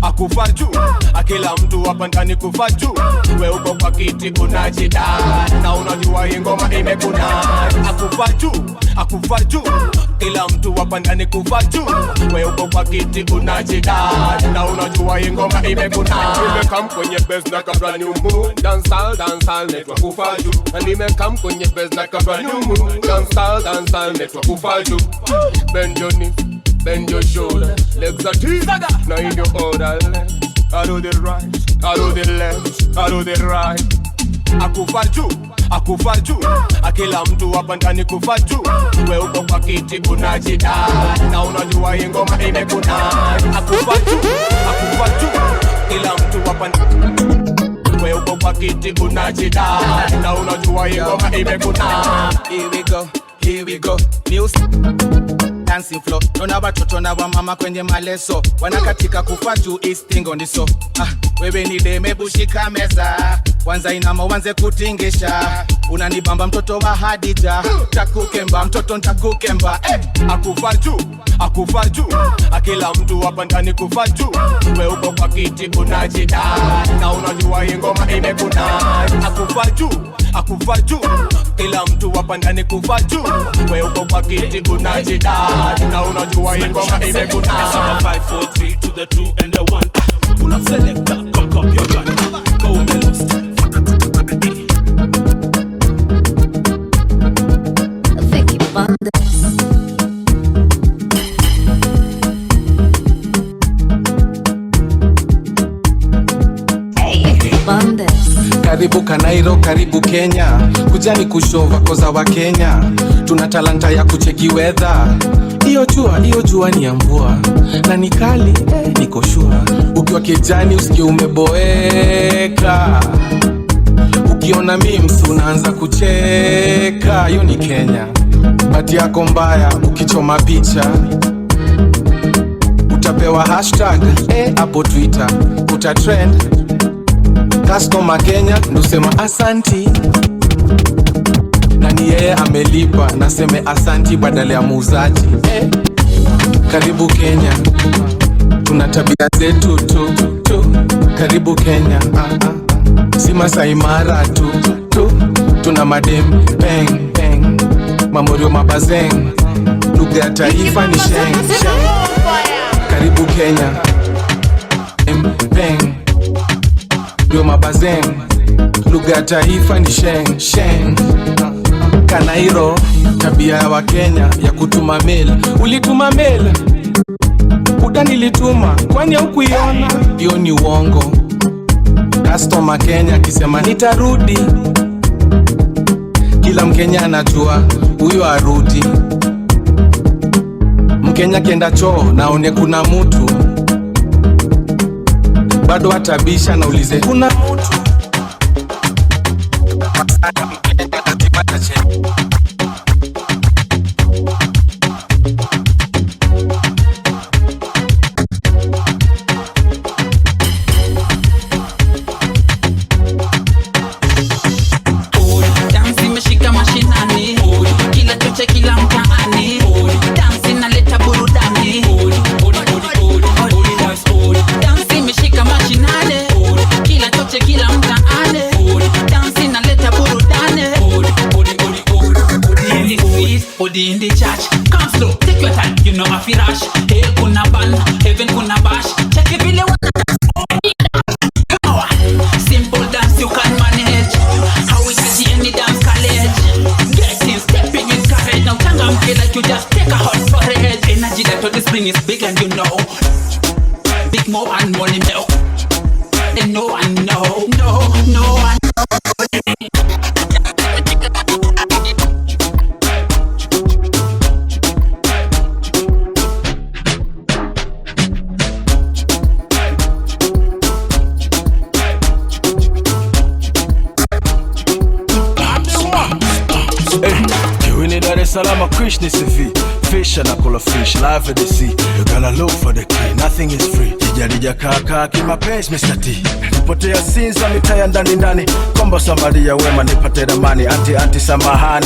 akufa juu, akila mtu hapa ndani kufa juu. We uko kwa kiti unajida na unajua hii ngoma imekuna. Akufa juu, kila mtu hapa ndani kufa juu. We uko kwa kiti unajida na unajua hii ngoma imekuna. Nimekam kwenye base na kabla new moon, dancehall network kufa juu. Na nimekam kwenye base na kabla new moon, dancehall network kufa juu. Bend your knees, bend your shoulder, legs are deep, now in your order. I do the right, I do the left, I do the right. Akufa juu, akila mtu hapa ndani kufa juu. We uko kwa kiti unajida na unajua hii ngoma imekuna. Akufa juu, kila mtu hapa ndani. We uko kwa kiti unajida na unajua hii ngoma imekuna. Here we go, music dancing floor. Nona watoto na wamama kwenye maleso wanakatika kufa juu istingo ndiso. Wewe ni deme bushika meza, kwanza inama wanze kutingisha. Unanibamba mtoto wa Hadija, takukemba mtoto ntakukemba. Akufa juu, akila mtu hapa ndani kufa juu. We uko kwa kiti unajida na unajua hii ngoma imekuna. Akufa juu, kila mtu hapa ndani kufa juu. We uko kwa kiti unajida na unajua hii ngoma imekuna. 5, 4, 3 to the 2 and the 1. Pull up selector, cock up your gun. Go Melos. Vicky Bandes. Hey, Vicky Bandes. Karibu Kanairo, karibu Kenya, kujani kushova koza wa Kenya. Tuna talanta ya kucheki weather. Iyo jua ni ya mvua na ni kali, niko sure. Ukiwa kijani usikie umeboeka, ukiona memes unaanza kucheka. Hiyo ni Kenya. Bati yako mbaya ukichoma picha utapewa hashtag hapo Twitter, utatrend. Customer Kenya ndusema asanti, na ni yeye amelipa, naseme asanti badala ya muuzaji. Karibu Kenya, tuna tabia zetu tu. Karibu Kenya, si Masai Mara tu. Tuna madem bang, mamorio mabazeng, lugha ya taifa ni sheng. Karibu Kenya, bang, ndio mabazeng, lugha ya taifa ni sheng. Kanairo, tabia ya wa Kenya ya kutuma mail. Ulituma mail, buda nilituma, kwani haukuiona? Hiyo ni uongo. Customer Kenya akisema nitarudi, kila Mkenya anajua huyo arudi. Mkenya kienda choo naone kuna mtu, bado atabisha na ulize kuna mtu. Kila mtaani dance inaleta burudani. Dance imeshika mashinani, kila choche kila mtaani. Dance inaleta burudani. Odi in the church, come slow, take your time, you know I feel rush. Hell kuna ban, heaven kuna bash. Check it vile wana simple dance you can manage. How we can see any dance college. Getting stepping in courage. Now tanga mke like you just take a hot porridge. Energy that all the spring is big and you know. Big more and money milk. And no one know, no one know. Dar es Salaam, Krishna CV. Fish and I call a fish, live at the sea. You gotta look for the key, nothing is free. Kijarija kaka kimapenzi Mr. T. Nipotea sinza mitaya ndani. Komba somebody ya wema nipate ramani. Anti samahani.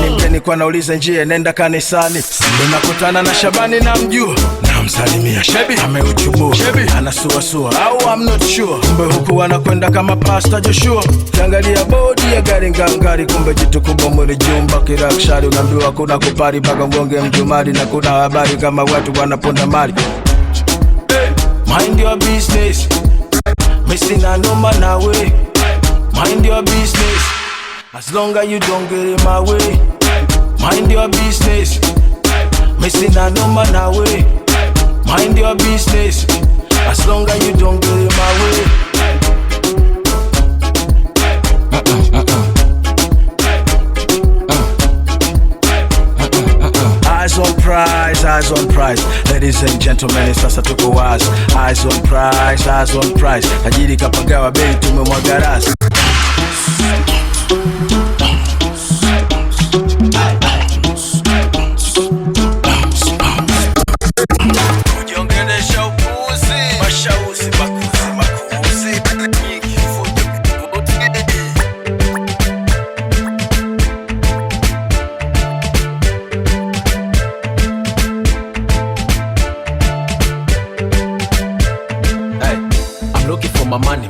Mimi mgeni kwa nauliza njia nenda kanisani. Ndo nakutana na Shabani na mjua. namsalimia shebi ameuchubua shebi anasuasua au I'm not sure. Kumbe huku anakwenda kama Pastor Joshua. Kiangalia bodi ya gari ngangari, kumbe jitu kubwa mwili jumba kirakshari. Unaambiwa kuna kupari mpaka mgonge mjumari, na kuna habari kama watu wanaponda mali. Mind your business, missing a number na way. Mind your business, as long as you don't get in my way. Mind your business, missing a number na way. Mind your business, as long as you don't get in my way. Eyes on prize, eyes on prize. Ladies and gentlemen, sasa tuko wazi. Eyes on prize, eyes on prize. Tajiri kapagawa bei tumemwaga rasi.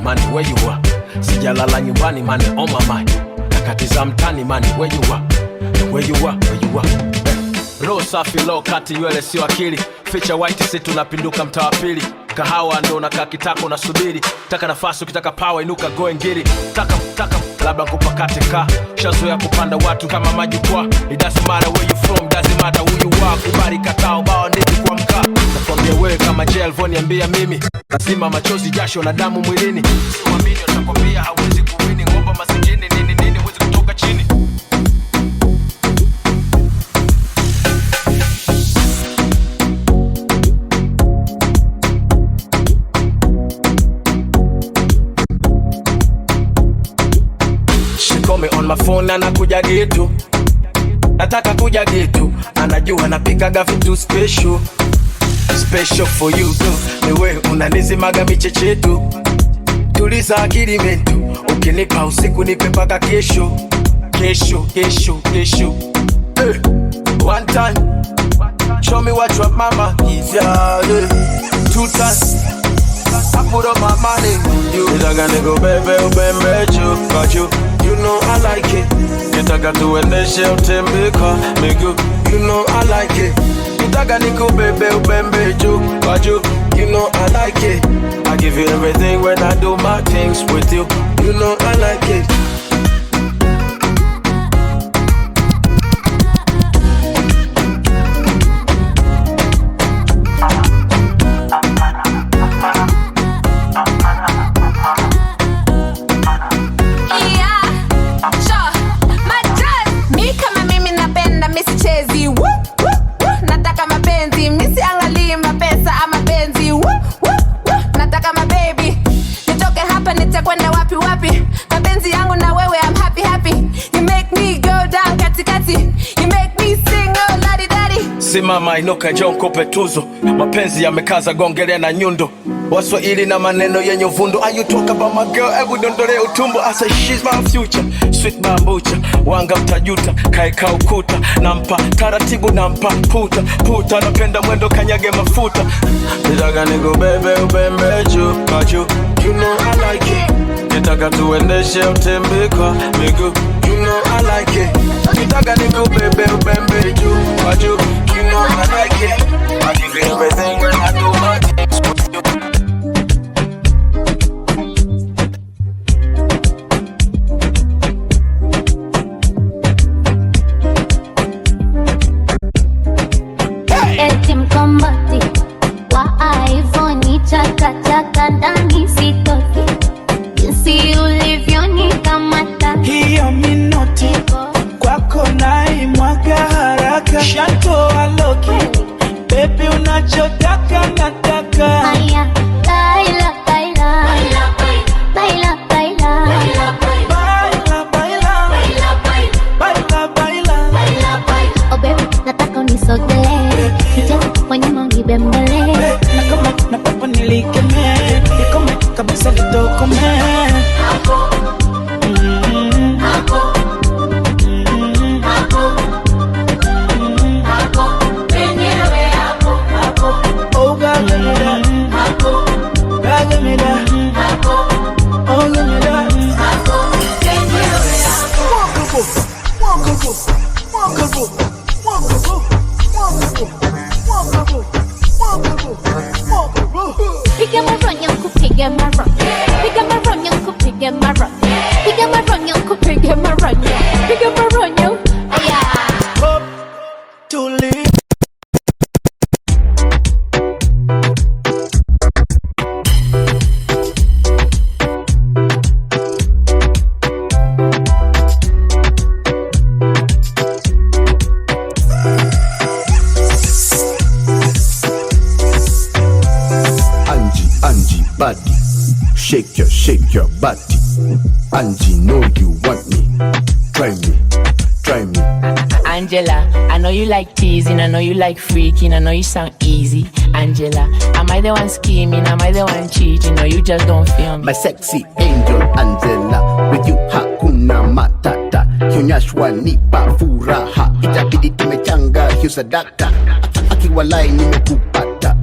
Money, where you are? Sijalala nyumbani, money on my mind. Nakatiza mtani, money, where you are? Where you are, where you are? Roho safi, low kati, nywele sio akili. Feature white, si tunapinduka mtaa wa pili. Kahawa ndo nakaa kitako nasubiri. Taka nafasi, ukitaka power, inuka go and get it. Taka, labda kupakate ka. Shazoea kupanda watu kama majukwaa. It doesn't matter where you from, doesn't matter who you are. Kubali katao, bao nditi kwa mkaa. Nakwambia wewe kama jail, voniambia mimi. Lazima machozi, jasho na damu mwilini. Siwamini, watakwambia hawezi kuwini. Ngomba masikini, nini, huwezi kutoka chini. She call me on my phone na nakuja gitu. Nataka kuja gitu. Anajua napikaga vitu special. Special for you too. Niwe unanizimaga michechetu. Tuliza akili mentu. Ukinipa usiku nipe paka kesho. Kesho hey. One time show me what your mama is, yeah. 2 times I put up my money on you. Nitaka niko bebe ubembe juu kwa juu. You know I like it. Nitaka tuendeshe utembe kwa miguu. You know I like it. Nitaka niko bebe ubembe juu kwa juu. You know I like it. I give you everything when I do my things with you. You know I like it. Simama inuka njoo nikupe tuzo. Mapenzi yamekaza gongelea na nyundo. Waswahili na maneno yenye uvundo. Are you talk about my girl? Ebu dondole utumbo. I say she's my future. Sweet bambucha. Wanga mtajuta. Kaeka ukuta. Nampa taratibu nampa puta. Napenda mwendo kanyage mafuta. Nitaka niko bebe ubembe juu kwa juu. You know I like it. Nitaka tuendeshe utembe kwa miguu. You know I like it. Nitaka niko bebe ubembe juu kwa juu. You know I like it. I give you everything when I do my things with you. Eti mkombati wa iPhone chaka ndani sitoki. Jinsi ulivyonikamata hiyo minoti kwako naimwaga haraka. Shanto aloki baby unachotaka nataka. Haya baila baila baila baila baila baila. Oh baby nataka unisogelee. Nicheze kwa nyuma unibembele. Na papa nilikeme. Nikome kabisa litokome. Oh Piga maronyo kupiga maronyo. Piga maronyo kupiga maronyo. Piga maronyo kupiga maronyo. Piga maronyo. Aya. Up to live. Angie, body, shake your body. Angie, know you want me. Try me. Angela, I know you like teasing, I know you like freaking, I know you sound easy. Angela, am I the one scheming? Am I the one cheating? Or you just don't feel me? My sexy angel Angela, with you hakuna matata. Kionyeshwa nipa furaha, itabidi tumechanga hiyo sadaka. Akiwalai nimekupata,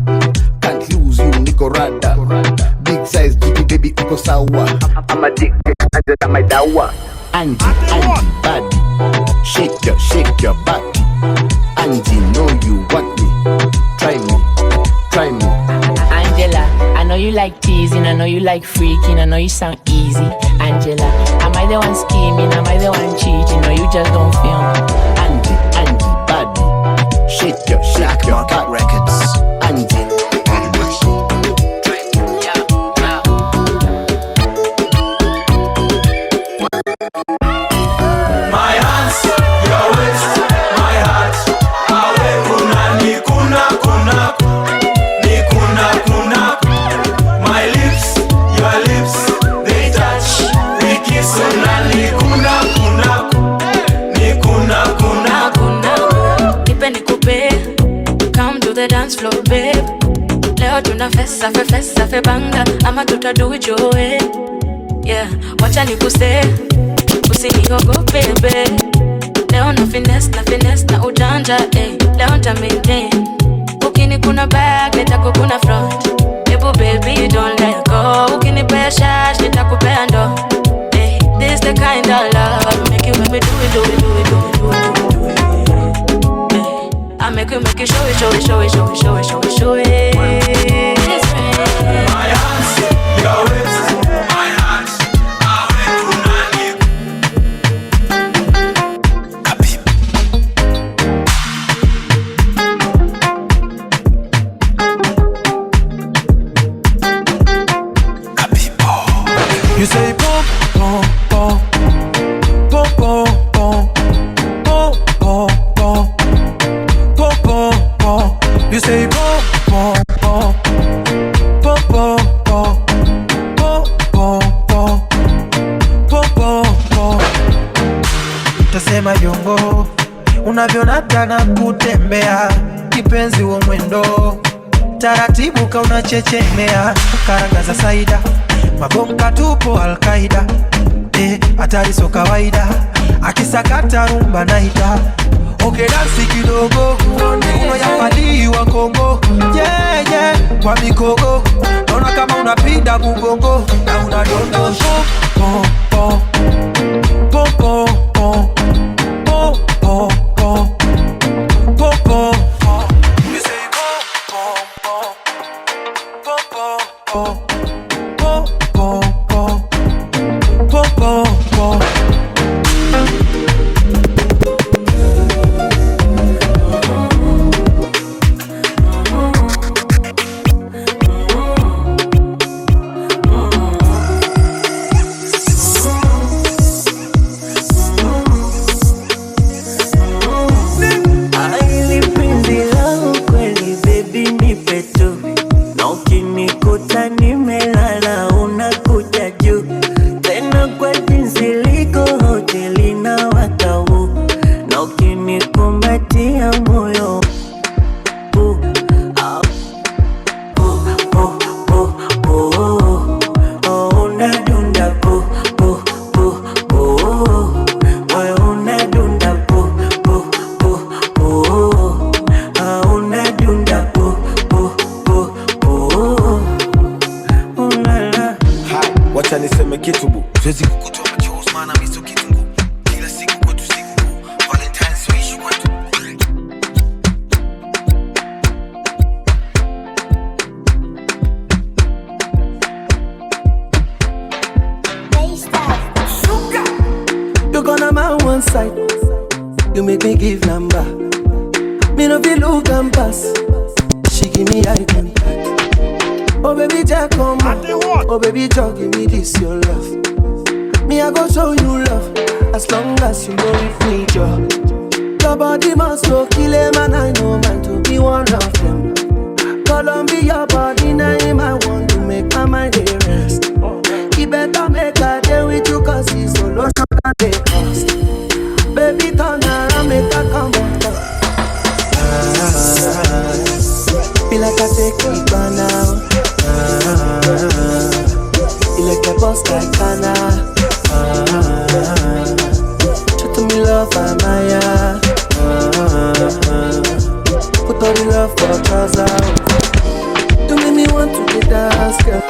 can't lose you niko rada. Big size jiki baby uko sawa. I'm addicted, Angela my dawa. Angie, body, shake your body. Angie, know you want me. Try me. Angela, I know you like teasing, I know you like freaking, I know you sound easy. Angela, am I the one scheming? Am I the one cheating? Or you just don't feel me? Angie, body, shake your body. Records. Angie. Fessa fe banga ama tutadu it your way. Yeah, wacha nikuse usiniogope baby. Leo na finesse na ujanja leo nta maintain. Ukini kuna back nitako kuna front. Ebu baby don't let go. Ukini paya shash nitakupea ndo. This the kind of love make you make me do it. I make you show it. My hands, your waist, my hands, You say boom, boom, boom, boom, boom, boom, boom, boom, boom, boom, boom, boom. You say boom, boom, boom, boom, boom, boom, boom, boom, boom, boom, boom. Tasema jongo, unavyonata na kutembea, kipenzi wa mwendo, taratibu ka unachechemea, karanga za saida, mabomka tupo Al-Qaida, hatari so kawaida, akisakata rumba naita, okay dansi kidogo, uno ya pali wa Kongo, yeah yeah, kwa mikogo, naona kama unapinda mugongo, na unadondo pom pom pom pom pom pom pom pom pom pom. You say pom pom pom pom pom pom pom pom pom pom. side. You make me give number. Me no feel look and pass. She give me eye contact. Oh baby, Jack, come on. Oh baby, Jack, give me this your love. Me I go show you love as long as you go with me, Joe. Your body must go kill him, and I know mine to be one of them. Columbia body name, I want to make my mind rest. He better make a day with you, cause he's so low and they cost. Baby, turn around, make a come on. Feel like I take it by now. Feel like a boss like Anna. Show to me love, Amaya. Put all the love for trousers. You make me want to get dance, girl.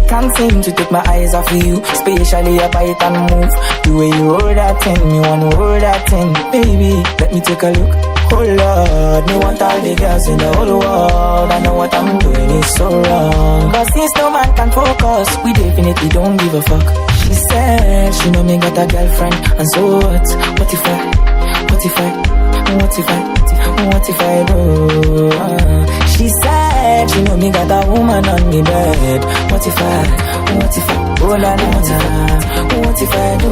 Can't seem to take my eyes off of you, especially a bite and move. The way you hold that thing, me wanna hold that thing. Baby, let me take a look. Oh Lord, me want all the girls in the whole world. I know what I'm doing is so wrong. Cause since no man can focus, we definitely don't give a fuck. She said, she know me got a girlfriend. And so what? What if I do? She said, she know me got a woman on me bed. What if I, oh la la la, what if I do?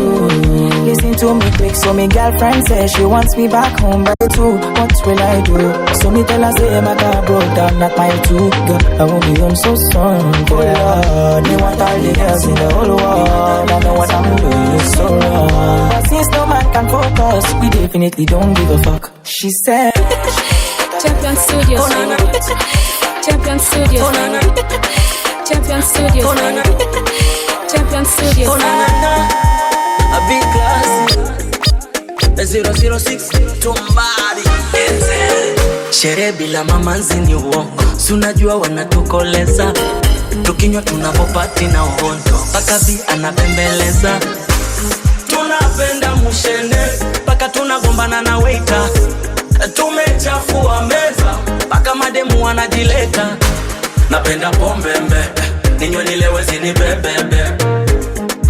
Listen to me quick, so me girlfriend says she wants me back home by 2. What will I do? So me tell her say my car broke down at mile 2. Girl, I won't be home so soon. Oh Lord, me want all the girls in the whole world. I know what I'm doing is so wrong. But since no man can focus, we definitely don't give a fuck. She said Champion Studios, oh, no, no. Champion Studios, oh, no, no. Champion Studios, oh, no, no. Champion Studios, oh, no, no. A big class 006 tumbadi sherehe bila mamanzi ni uongo, sunajua wanatukoleza tukinywa tunapopati na uhondo paka vi anapembeleza. Tunapenda mushene paka tunagombana na waiter. Tumechafua meza paka mademu wanajileta. Napenda pombe mbe ninywe nilewe zini bebebe.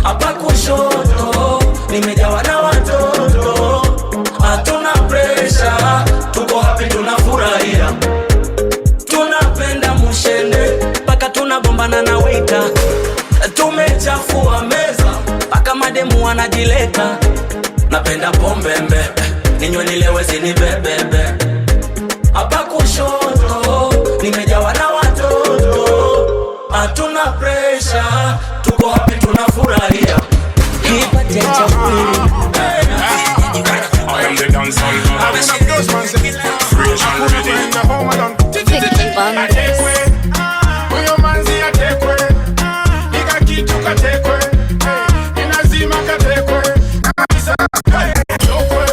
Hapa kushoto nimejawa na watoto. Hatuna pressure, tuko happy tunafurahia. Tunapenda mushene paka tunagombana na waiter. Tumechafua meza paka mademu wanajileta. Napenda pombe mbe ninywe nilewe zini bebebe. Hapa kushoto nimejawa na watoto. Hatuna pressure, tuko happy tunafurahia. Kipa techa mwili I am the dancehall god. Fresh and ready. Vicky Bandes. Uyo manzi atekwe. Nika kitu katekwe. Inazima katekwe. Kabisa atokwe.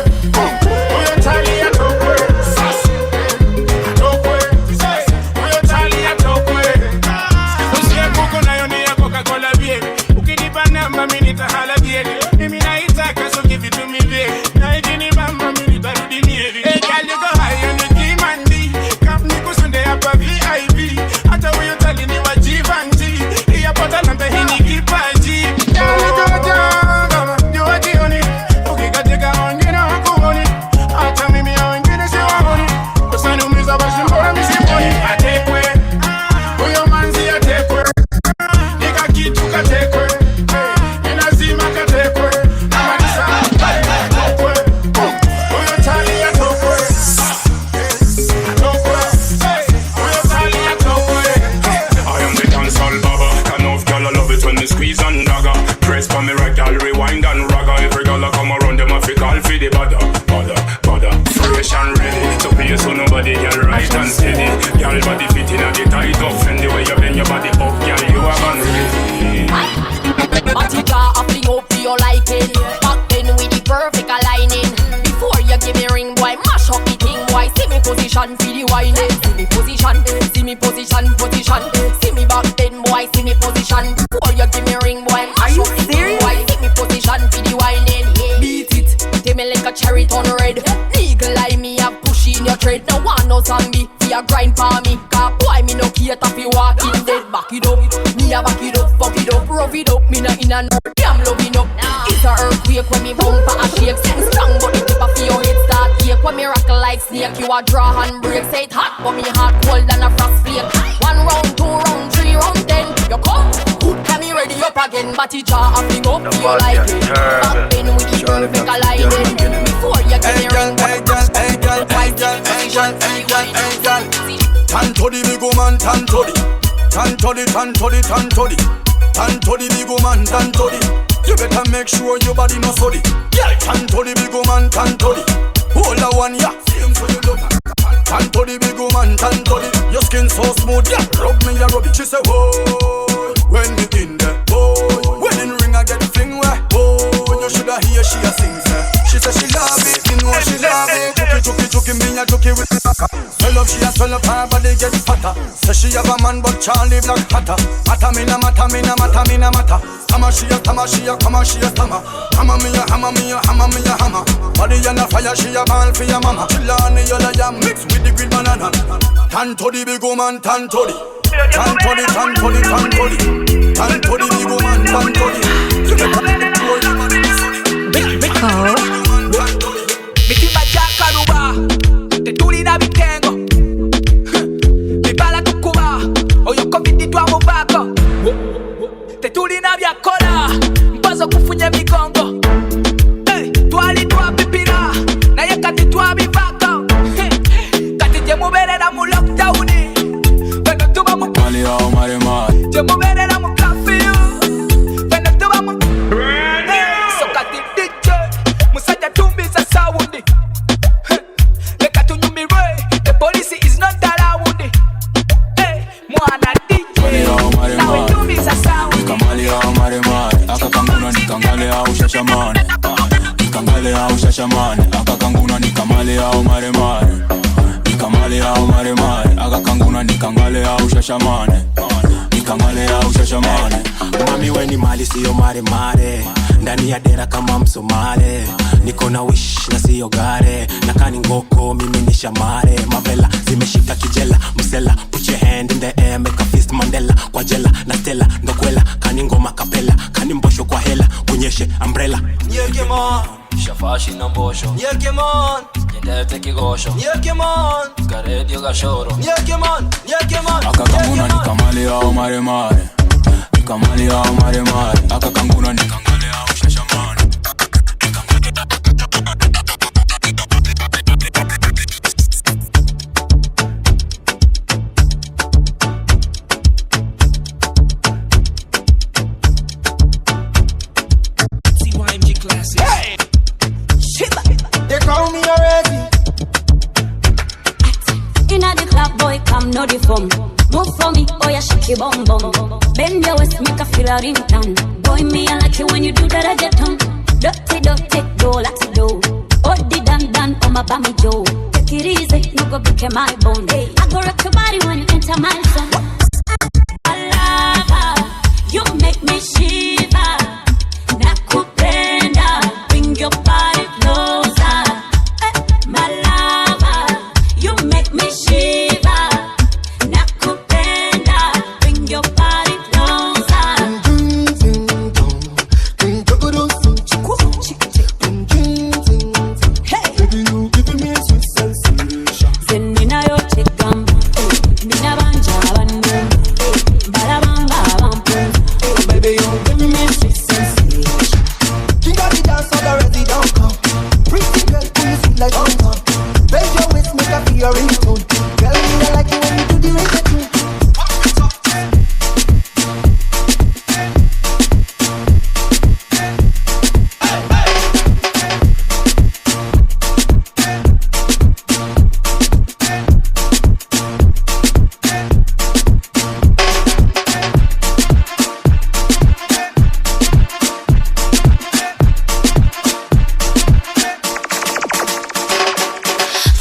Uyo tali atokwe. Atokwe. Uyo tali atokwe. Usiye kuko nayo ni ya Coca-Cola baby. Ukinipa namba mimi nitahala baby. Mimi naitaka so give it to me baby. Na ikini mama mimi nitarudi nieri. Hey girl you go high on the demandi. Come nikusonde hapa VIP. Hata uyo tali ni wa Givenchy. Iya pota namba hii ni kipaji. Girl you go down. You are the only. Ukikatika wengine hawakuoni. Hata mimi wengine siwaoni. Usaniumiza basi mbona mimi simuoni. Atekwe. Uyo manzi atekwe. Nika kitu katekwe. Inazima katekwe. Amarisa atekwe. Uyo tali atokwe. Atokwe. Uyo tali atokwe. I am the dancehall baba. Enough girl I love it when me squeeze and dagger. Press for me right girl, rewind and ragga. Every girl I come around them I fi call for the bada. Fresh and ready. So pay so nobody girl right and steady. Girl body fit in a the tight up. And the way you bend your body up, girl you are gone ready. Matica up the hope you're liking. Back then with the perfect aligning. Before you give me ring boy, mash up the thing boy. See me position, feel the whining. See me position, see me position. See me back then boy, see me position. Before you give me ring boy, mash up the thing boy. See me position, feel the whining. Beat it, take me like a turn red. Eagle eye me a push in your tread. No one no zombie, fi a grind for me. Cause boy me no cater fi walking dead. Back it up, me a back it up, fuck it up, rough it up. Me no in a no damn loving up. It's a earthquake when me bumper a shake. Send strong but the tip of your head start ache. When me rock like snake, you a draw and break. Say it hot but me heart cold than a frost flake. 1 round, 2 round, 3 round, 10. You come, good can me ready up again. But it draw a big up, you like it. Back in with the perfect aligning. Before you get me ring. Tan to the big woman, tan to the. Tan to the, tan to the, tan to the. Tan to the big woman, tan to the. You better make sure your body no sorry. Yeah, tan to the big woman, tan to the. Hold the one, yeah. Same so you love. Tan to the big woman, tan to the. Your skin so smooth, yeah. Rub me, yeah, rub it. She say, whoa, when me in there, whoa. Wedding ring I get fling where, whoa. You shoulda hear she a sing, sir. She say she love it, you know she love it. Chucky, me a chucky with the sucker. Swell up, she a swell up, her body get fatter. Say she have a man, but Charlie black hotter. Matter me na matter, me na matter, me na matter. Hammer she a hammer, she a hammer, she a hammer. Hammer me a hammer, me a hammer, me a hammer. Body on a fire, she a ball for your mama. Chillani yellow yam mixed with the green banana. Tan to the big woman, tan to the. Tan to the, tan to the, tan to the. Tan to the big woman, tan to the. You better make the tour, you body is funny. Mitimba jakaruba, te tulina bitengo. Mibala tukuba, oyo kovidi twa mubako. Te tulina byakola, mpazo kufunye migongo. Twali twa pipira, naye kati twa bivako. Kati je muberera mu lockdown. Beno tuba mu Mali au mare mare. Je muberera mu curfew. Beno tuba mu so kati DJ, musajja tumbiza sound. Leka tunyumire, the police is not around. Mwana DJ, nawe tumbiza sound. Nikamali au mare mare. Akakanguna nikangale au shashamane. Nikangale au shashamane. Akakanguna nikamali au mare mare. Nikamali au mare mare. Akakanguna nikangale au shashamane. Nikamale au shashamane. Mami weni mali siyo mare mare. Ndani ya dera kama Msomale. Niko na wish na siyo gare. Nakani ngoko mimi ni shamare. Mavela zimeshika kijela. Msela put your hand in the air. Make a fist Mandela. Kwa jela na stella ndokwela. Kani ngoma kapela. Kani mbosho kwa hela. Kunyeshe umbrella. Nyekemon Shafashi na mbosho Nyekemon Nyendete kigosho Nyekemon Karedio gashoro Nyekemon Akakanguna nikamali au mare mare. Nikamali au mare mare. Akakanguna nikangale au shashamane. CYMG Classics. Hey! They call me already. Inna the club, boy, come no the phone. Move for me, oh yeah, shake your bum bum. Bend your waist, make a feel a ring down. Boy, me I like it when you do that, I get on. Dirty, do like to do. Oh, the dan, oh my bammy Joe. Take it easy, no go break my bone. I go rock your body when you enter my zone. I love how you make me shiver. Nakupenda, bring your body closer. My lover, you make me shiver. Nakupenda, bring your body closer. Hey, baby, you give me a sweet sensation. Send me na yo chekam, me na banja bandu, balabamba bampu. Baby, you give me a sweet sensation. King of the dance, all already don't come. Pretty girl, who you sweet like uncle. Bend your waist, make a feel your ringtone. Girl, me I like it when you do the reggaeton.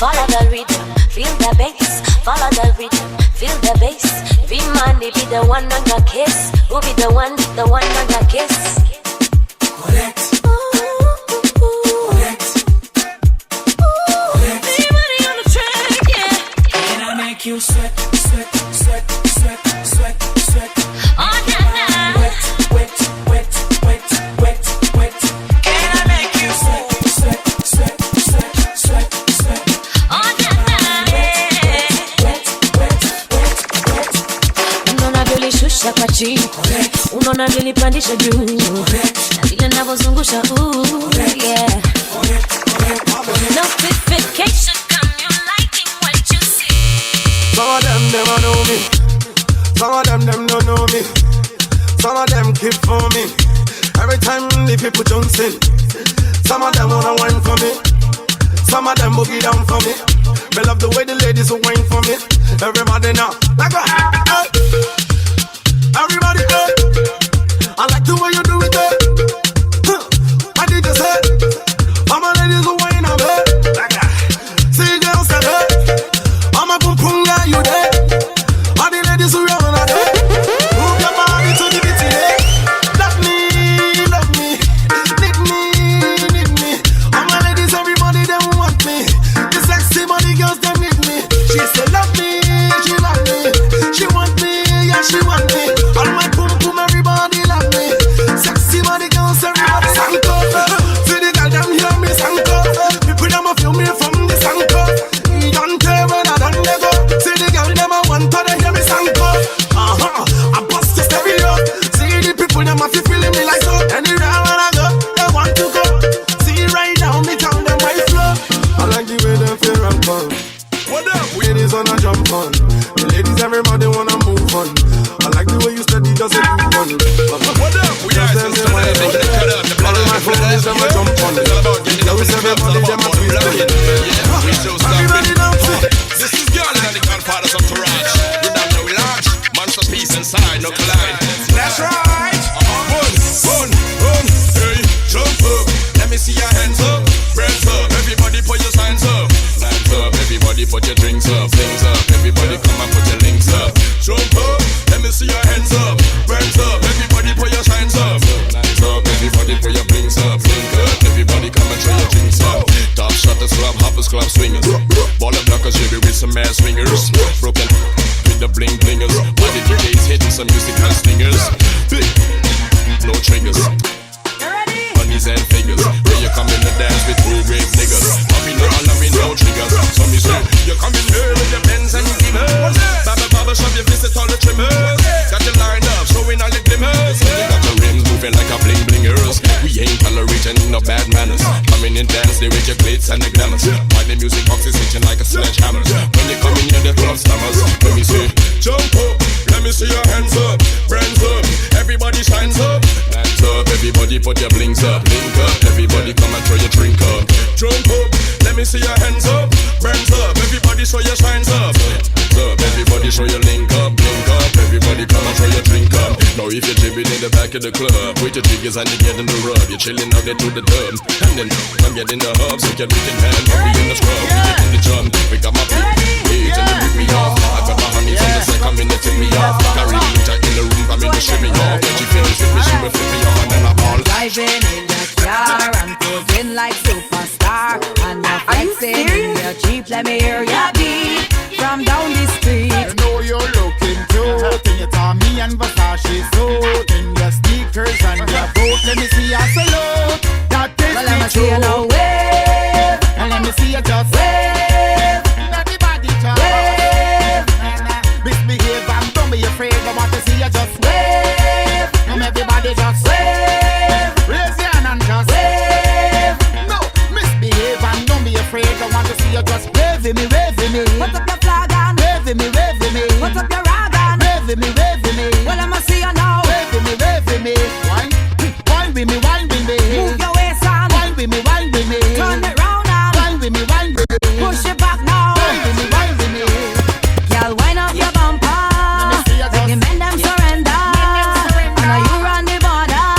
Follow the rhythm, feel the bass. Follow the rhythm, feel the bass. Be money, be the one on your kiss. Who be the one on your kiss? Correct. sweat, sweat, sweat, sweat, sweat. Oh, na, na. Wet, wet, wet, wet, wet, wet. Can I make you sweat, sweat, sweat, sweat, sweat, sweat? Oh, na, na. Wet, wet, wet, wet. Unaona vile shusha kwa chini, unaona vile pandisha juu, na vile ninavyozungusha yeah. Notification come, you liking what you see. Some of them never know me. Some of them don't know me. Some of them keep for me. Every time the people jump in, some of them wanna whine for me. Some of them boogie down for me. Me love the way the ladies will whine for me. Everybody now, like a everybody, I like the way you do it, I did just say, all my ladies will whine on me. See girls that I'm a boom boom guy, you there. All the ladies who run on there. Move your body to the beat, yeah. Love me, need me. All my ladies, everybody, they want me. The sexy body girls, they need me. She say love me, she love me. She want me, yeah, she want me. All my boom boom, everybody love me. Sexy body girls, everybody sanko. See the girl, them hear me sanko. People, them a feel me from the sanko. Don't tell when I done they go. See the girl, them a want to they hear me sanko. I bust the stereo. See the people, them a feel feeling me like so. Anywhere when I go, they want to go. See right now, me tell them my flow. I like the way they feel and fun. What up? Ladies wanna jump on. The ladies, everybody wanna move on. I like the way you steady, just a move on. What up? We are just them wanna go. All of my friends, them a jump on. Those everybody, them a twist on. Everybody dance it. This is girl and the Godfathers of Taraj. We don't know we large. Man for peace inside, no collide. That's right. Run, hey, jump up. Let me see your hands up. Brands up. Everybody put your signs up. Lines up. Everybody put your drinks up. Things up. Everybody come and put your links up. Jump up. Let me see your hands up. Brands up. Everybody put your signs up. Lines up. Everybody put your blinks up. Link up. Everybody come and show your drinks up. Top shutters, club hoppers, club swingers. Baller blockers, baby, with some ass swingers. Broken with the bling blingers. Body DJs hitting some musical stingers. No triggers. Honeys and figures. Where you come in the dance with two grave niggas. Popping no hollering, no triggers. So me say, you come in here with your Benz and Beamers. Baba shop, you visit all the trimmers. Got your line up, showing all the glimmers. You got your rims moving like a bling blingers. We ain't tolerating no bad manners. Coming in dance, they with your plates and the glamours. While the music box is hitting like a sledgehammer. When you come in here, the club stammers. Let me say, jump up, let me see your hands up. Brands up, everybody shines up. Hands up, everybody put your blings up. Link up, everybody come and throw your drink up. Jump up, let me see your hands up. Brands up, everybody show your shines up. Hands up, everybody show your link up. Link up, everybody come and throw your drink up. Now if you're jibbing in the back of the club, with your jiggers and you get in the rub, you're chilling out there to the dub. And then come get in the hubs, so you're in hand, we in the scrub, we get in the drum. We got my page and they rip me off. I got my honeys on the side, come in to tip me off. Carry the winter in the room, come in to ship me off. When she finish with me, she will flip me off and then I'm all driving in the car and posing like superstar. And you're flexing in your Jeep, let me hear ya beat from down the street. I know you're looking cute in your Tommy and Versace suit, in your sneakers and your boot. Let me see your salute. That is well, let me see you now wave, and let me see you just wave. Everybody just wave. Misbehave and don't be afraid. I want to see you just wave. Everybody just wave. Raise your hand and just wave. No, misbehave and don't be afraid. I want to see you just wave me, wave me. Put up your flag and wave me, wave me. Put up your rag and wave me, wave me. Well, I'ma see you now. Wave me, wave me. Wine with me, wine with me. Move your waist and wine with me, wine with me. Turn it round and wine with me, wine with me. Push it back now. Wine with me, wine with me. Girl, wind up your bumper. Make the men them surrender. I know you run the border.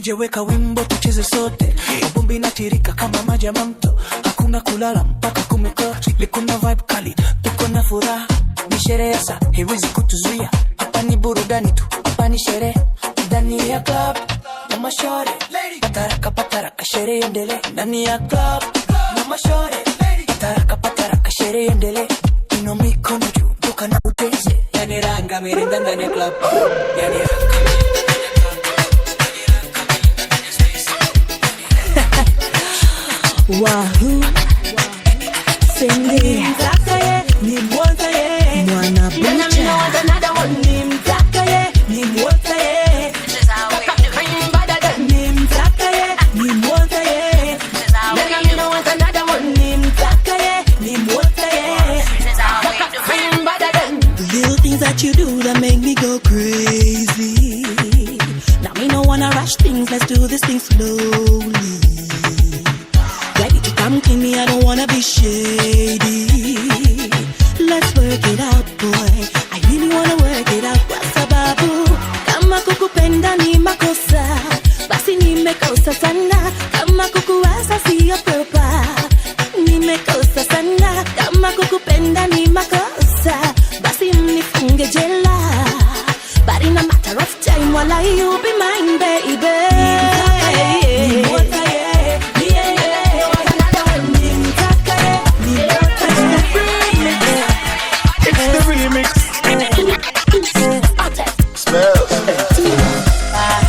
DJ weka wimbo tucheze sote, vumbi inatirika kama maji ya mto, hakuna kulala mpaka kumekucha. Likuna vibe kali, tuko na furaha, ni sherehe sasa, haiwezi kutuzuia. Hapa ni burudani tu, hapa ni sherehe, ndani ya club na mashore, pataraka sherehe endelee. Ndani ya club na mashore, pataraka sherehe endelee. Ino mikono juu, duka na uteze, yani ranga merenda ndani ya club, yani ranga. Wahoo Cindy Mtakaye ni mwotaye Mwana bucha ni mtakaye ni mwotaye ni mtakaye ni mwotaye ni mtakaye ni mwotaye. The little things that you do that make me go crazy. Now me no wanna rush things, let's do this thing slowly. Ready to come clean me, I don't wanna be shady. Let's work it out, boy. I really wanna work it out kwa sababu kama kukupenda ni makosa, basi nimekosa sana. Kama kukuwaza siyo proper, nimekosa sana. Kama kukupenda ni makosa, basi mnifunge jela. But in a matter of time, while you be mine, baby.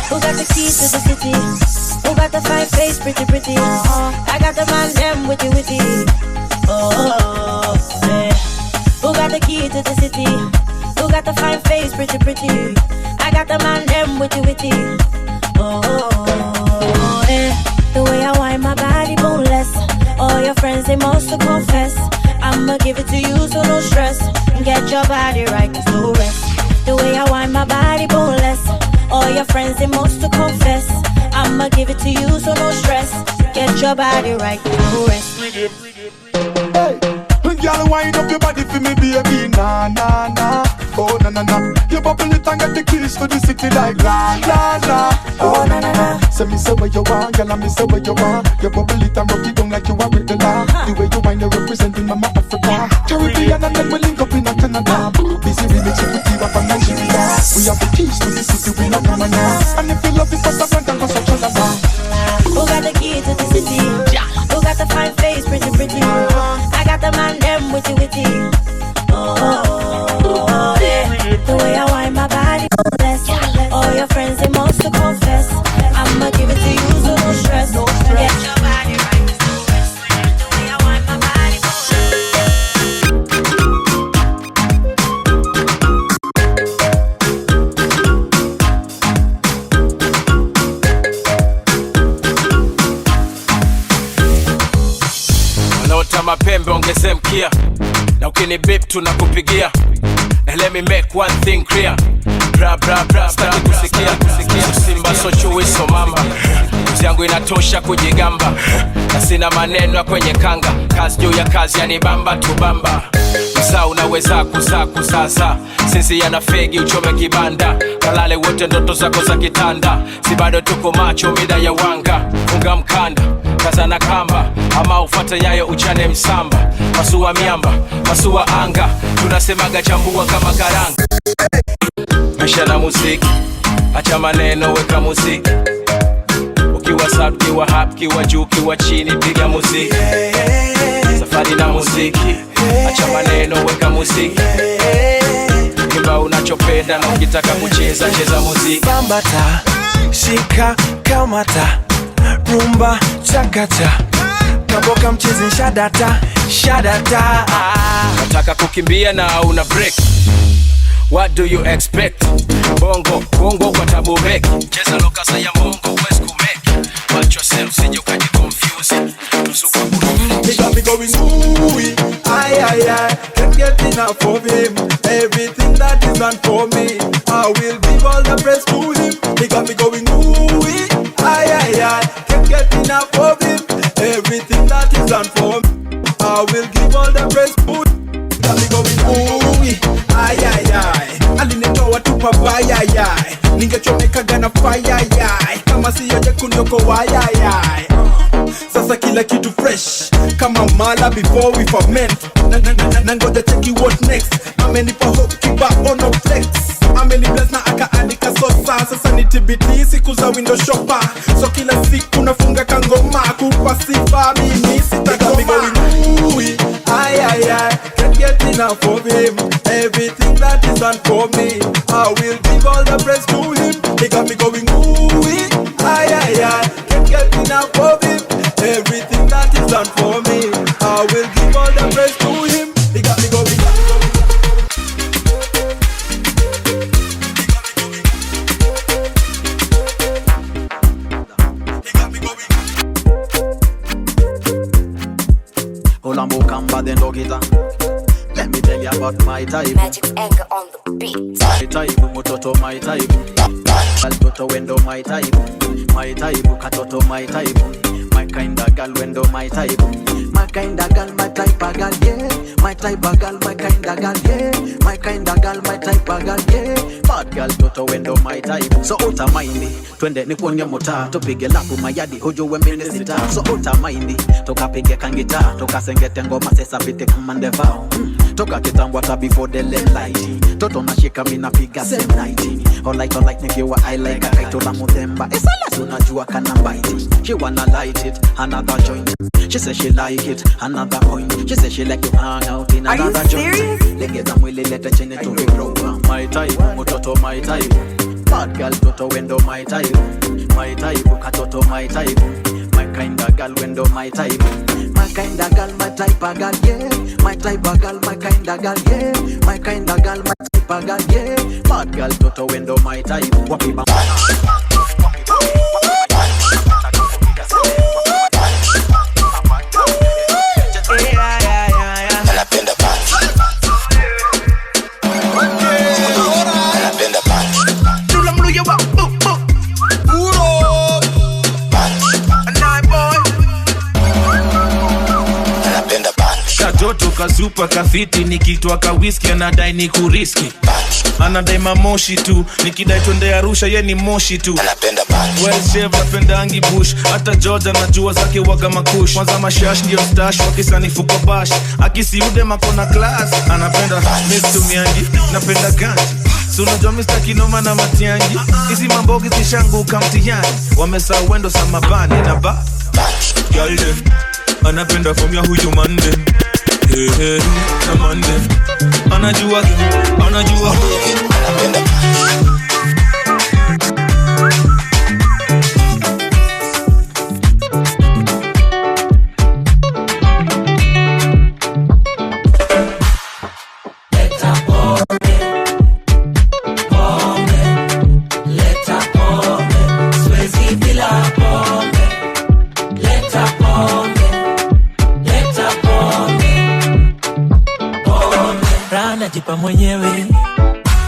Who got the keys to the city? Who got the fine face, pretty? I got the man, them witty. Oh, yeah. Who got the key to the city? Who got the fine face, pretty? I got the man, them witty. Oh, yeah. The way I wind my body boneless. All your friends, they must confess. I'ma give it to you, so no stress. Get your body right, cause no rest. The way I wind my body boneless. All your friends, they must confess. I'ma give it to you, so no stress. Get your body right, no rest. Hey, girl, wind up your body for me, baby. Nah. Oh, na. You bubble it and get the keys to the city like la. Oh, na. Say me say what you want, girl, and me say what you want. You bubble it and rock it down like you are with the law. The way you wind, you representing Mama Africa. Caribbean and then we link up in a Canada. Busy remixing with Diva from Nigeria. We have the keys to the city, we not come now. And if you love it, pass around and go such a lava. Who got the key to the city? Who got the fine face, pretty? I got the man, them witty. Oh, yeah. The way I wind my body, bless. All your friends, they must confess. I'ma give it to you, so no stress. Get your body right, no rest. The way I wind my body, wanaota mapembe ongeze mkia, na ukini beep tunakupigia. And let me make one thing clear. Bra, staki kusikia. Simba so chui so mamba. Uzi yangu inatosha kujigamba, na sina maneno ya kwenye kanga. Kazi juu ya kazi yanibamba tubamba. Msaa unaweza kuzaza. Sinsi yana fegi uchome kibanda. Kalale wote ndoto zako za kitanda. Si bado tuko macho mida ya wanga. Funga mkanda, kaza na kamba. Ama ufata yayo uchane msamba. Masua miamba, masua anga. Tunasemaga chambua kama karanga. Maisha na muziki, acha maneno weka muziki. Ukiwa sub, kiwa hap, kiwa juu, kiwa chini, piga muziki. Safari na muziki, acha maneno weka muziki. Kimba unachopenda na ukitaka kucheza, cheza muziki. Bambata, shika, kamata, rumba, chakata. Kaboka mchezi shadata. Nataka kukimbia na una break. What do you expect? Bongo kwa tabu break. Cheza lokasa ya bongo, west kumake. Watch yourself, sije ukaji confuse. Tusuka kuru. He got me going ooh, aye. Can't get enough of him. Everything that is done for me, I will give all the praise to him. He got me going ooh, aye. Can't get enough of him. Everything that is done for me, I will give all the praise to him. He got me going ooh, aye. Alinitoa tupa baya. Ningechomeka gana fire. Kama kama si yoje kunyoko wayayay. Sasa kila kitu fresh kama mala before we ferment. Nangoja cheki what next. Amenipa hope kiba ono flex. Ameni bless na akaandika sosa. Sasa ni TBT siku za window shopper. So kila siku nafunga kangoma kupa sifa mimi sitakoma. Ay ay ay, can't get enough of him. Everything that is done for me, I will give all the praise to him. He got me going ooh-wee. Ay ay ay, can't get enough of him. Everything that is done for me, I will give all the praise to him. He got me going. Olambo Kamba then Dogita. Let me tell you about my type. Magic's anger on the beat. My type, Mutoto my type. Kaltoto wendo my type. My type, Katoto my type. My kinda gal wendo my type. My kinda gal, my type of gal, yeah. My type of gal, my kinda gal, yeah. My kinda gal, my type of gal, yeah. Bad gal, toto wendo my type. So uta mindy, twende ni kuonye mota. Tupige lapu mayadi, hojo wembele sita. So uta mindy, toka pige kangita. Toka sengete ngoma sesa pite kumande vao. Toka kitambwa ta before the lighting. Toto na shika mina piga same nighting. All like nikiwa I like a kaito la muthemba. Esa la tunajua kana biting. She wanna light it, another joint. She says she like it, another point. She says she like to hang out in another joint. Legeza mwili lete chene to the program. My type, mutoto my type. Bad girl toto wendo my type. My type, katoto my type. My kinda girl wendo my type. My kinda girl, my type of girl, yeah. My type of girl, my kinda girl, yeah. My kinda girl, my type of girl, yeah. Bad girl toto wendo my type. Wapi ba? Katoto kazupa kafiti nikitwa ka whisky anadai ni kuriski. Anadai mamoshi tu nikidai twende Arusha ye ni moshi tu. Well chef napendangi bush. Hata Georgia najua zake waga makush. Kwanza mashash ndio stash wakisanifu kwa bash. Akisiude makona class. Anapenda mistu miangi. Napenda ganji. So unajua Mr. Kinoma na matiangi. Hizi mambogi zishanguka mtihani. Wamesa wendo samabani na ba girl dem. Anapenda from ya huyu mande. Hey, hey, na mande. Anajua anapenda. Jipa mwenyewe,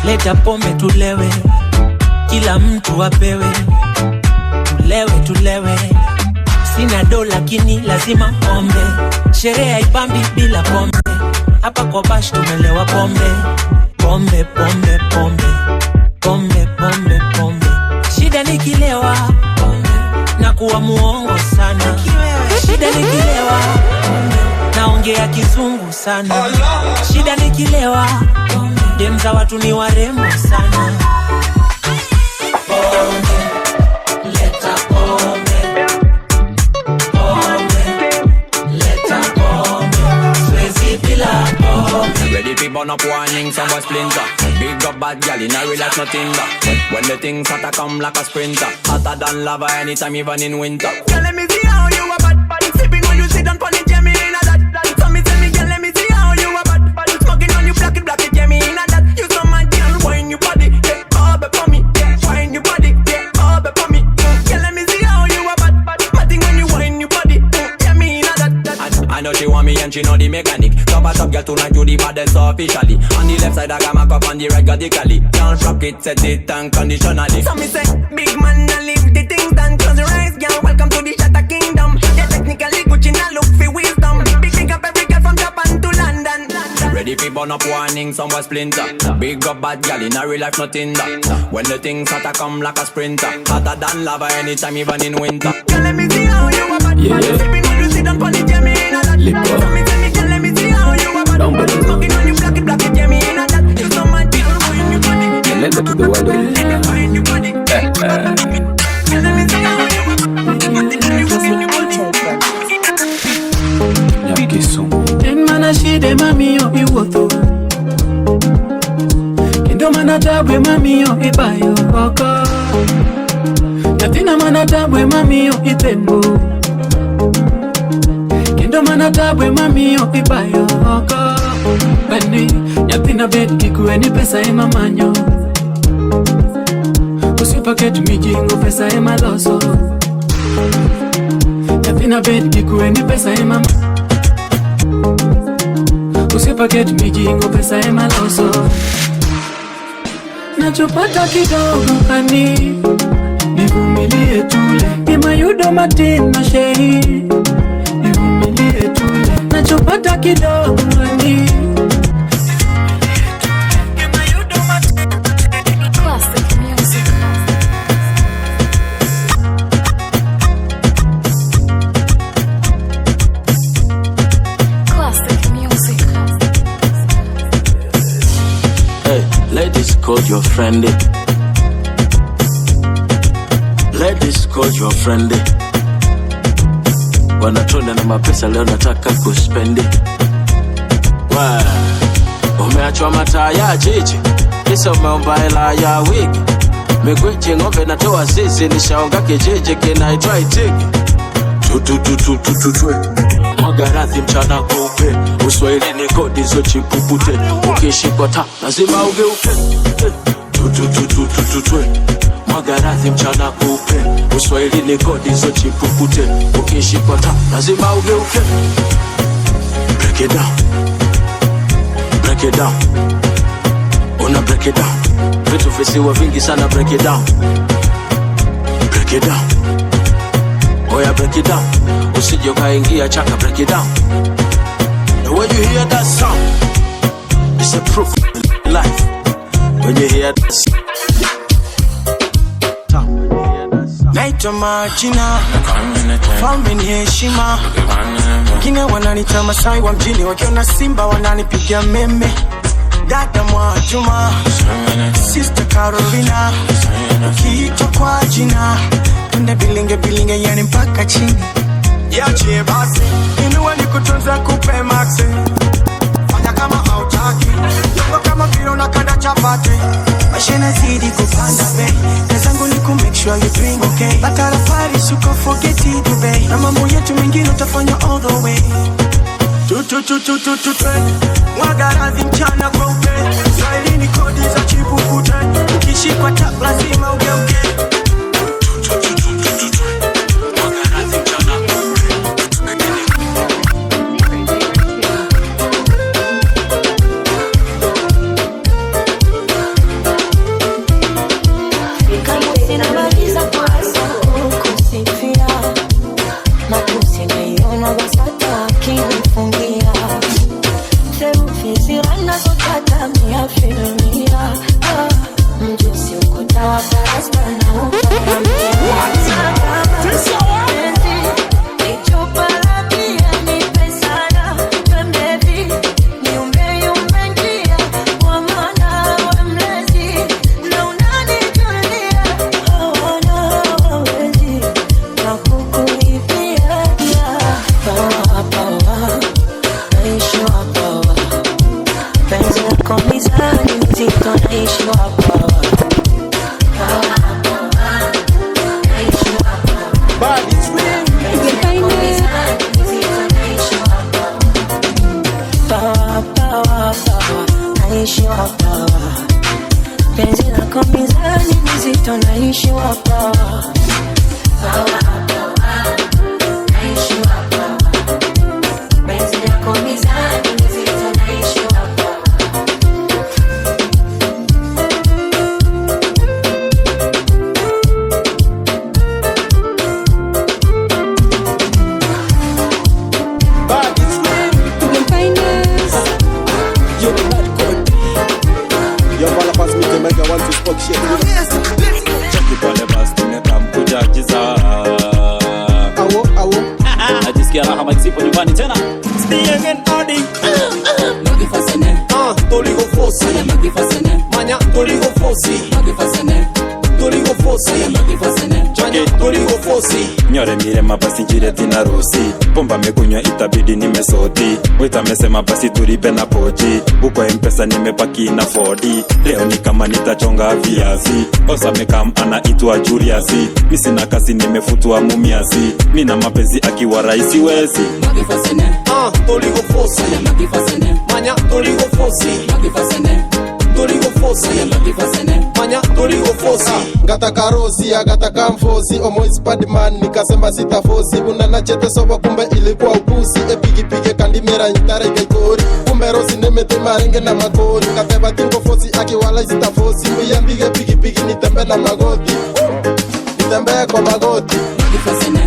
leta pombe tulewe, kila mtu apewe, tulewe. Sina do lakini lazima pombe, sherehe haipambi bila pombe. Hapa kwa bash tumelewa pombe. Shida nikilewa na kuwa muongo sana. Shida nikilewa naongea kizungu sana. Shida nikilewa dem za watu ni warembo sana. Leta pombe. Swezi bila pombe. Ready to burn up warning, some was splinter. Big up bad gal in a real life nothing that. When the things hotter come like a sprinter. Hotter than lava anytime even in winter. Girl, let me see how you a bad. Sipping on you sit down pon it, yeah, me in a that. So me tell me, girl, let me see how you a bad. Smoking on you, black it, yeah, me in a that. You so my girl, wine your body, yeah, all be for me, yeah, wine your body, yeah, all be for me. Girl, let me see how you a bad. Matting when you wine your body, yeah, me in a that. I know she want me and she know the mechanic. Top girl tonight you the baddest officially. On the left side I got my cup on the right radically. Can't rock it, set it unconditionally. So me say, big man, I leave the things done. Close your eyes, girl, welcome to the Shatter Kingdom. Yeah, technically Gucci now look for wisdom. Big up every girl from Japan to London. Ready If it burn up warning, somewhere splinter. Big up bad gal in a real life, nothing that. When the things hotter come like a sprinter. Hotter than lava anytime, even in winter. Let me see how you a bad. Yeah. Sipping on you, sit down on the Jamie in a that. Lip up. Tell me see how you a bad. Smoking on you, black it, Jamie in a that. It's not my deal, boy, in your body. Let me to the world. Let me find in your body. Let me see how you a bad. Ten mana shide mami yo iwoto. Kendo mana tabwe mami yo ibayo oko. Yatina mana tabwe mami yo itembo. Kendo mana tabwe mami yo ibayo oko. Bani yatina bet kikuwe ni pesa ema manyo. Usipaket mijingo pesa ema loso. Yatina bet kikuwe ni pesa ema manyo. Usipaket mijingo pesa ema loso. Nachopata kidogo hani nivumilie tule. Imayudo matin na shehi nivumilie tule. Nachopata kidogo hani Classic music. Classic music. Hey, ladies, call your friend. Ladies, call your friend. Wanatunda na mapesa leo nataka kuspendi. Umeachwa mataa ya jiji, kisa umeomba hela ya wiki. Migweche ng'ombe natoa zizi, nishaonga kijiji kinaitwa Itigi. Tutwe Magarathi mchana kupe, Uswahili ni kodi zo chipupute. Ukishikwa ta lazima ugeuke. Tutwe Magarathi mchana kupe, Uswahili ni kodi zo chipupute. Ukishikwa ta lazima ugeuke. Break it down. Break it down. Una break it down. Vitu visiwa vingi sana, break it down. Break it down. Oya break it down. Usije ukaingia chaka, break it down. And when you hear that sound, it's a proof of life. When you hear that sound. Naitwa majina, falme ni heshima. Kina wananita Masai wa mjini, wakiona simba wananipigia meme. Dada Mwajuma, Sister Carolina, ukiitwa kwa jina twende bilinge yani mpaka chini. Yache basi, inuwa nikutunza kupe maxi. Fanya kama hautaki, yoko kama vile unakanda chapati. Maisha yanazidi kupanda bei, kazangu ni ku make sure you doing okay. Bakara Paris uko forget it Dubai, na mambo yetu mengine utafanya all the way. Mwagarathi mchana kweupe, Swahili ni kodi za chipupute. Ukishikwa tap lazima ugeuke. Cheki pale basi tumekamkuja jiza. Najisikia raha maisipo nyumbani tena. Stiengen adi Magifasene Toligo fosi Magifasene Manya Toligo fosi Magifasene Toligo fosi Magifasene Manya Toligo fosi Nyore mire mabasi njire tina rosi. Pomba mekunywa itabidi nimesoti. Wita mesema basi turipe na poji. Uko mpesa nimepaki na 4D. Leo ni kama nitachonga viazi. Osa mekam anaitwa Juliasi. Misina kasi nimefutwa mumiasi. Mina mapenzi akiwa raisi wezi. Magifasene Toligo fosi Magifasene Manya Toligo fosi Magifasene Toligo fosi Magifasene Manya Toligo fosi Gata karosi agata kamfosi Omois padman nikasema sitafosi. Unana chete soba kumbe ilikuwa upusi. Epigi pige kandimera nyitare kaikori. Kumbe rosi nemete marenge na magori. Kateba tingo fosi akiwala sitafosi. Miyambige pigi pigi nitembe na magoti. Nitembe kwa magoti. Magifasene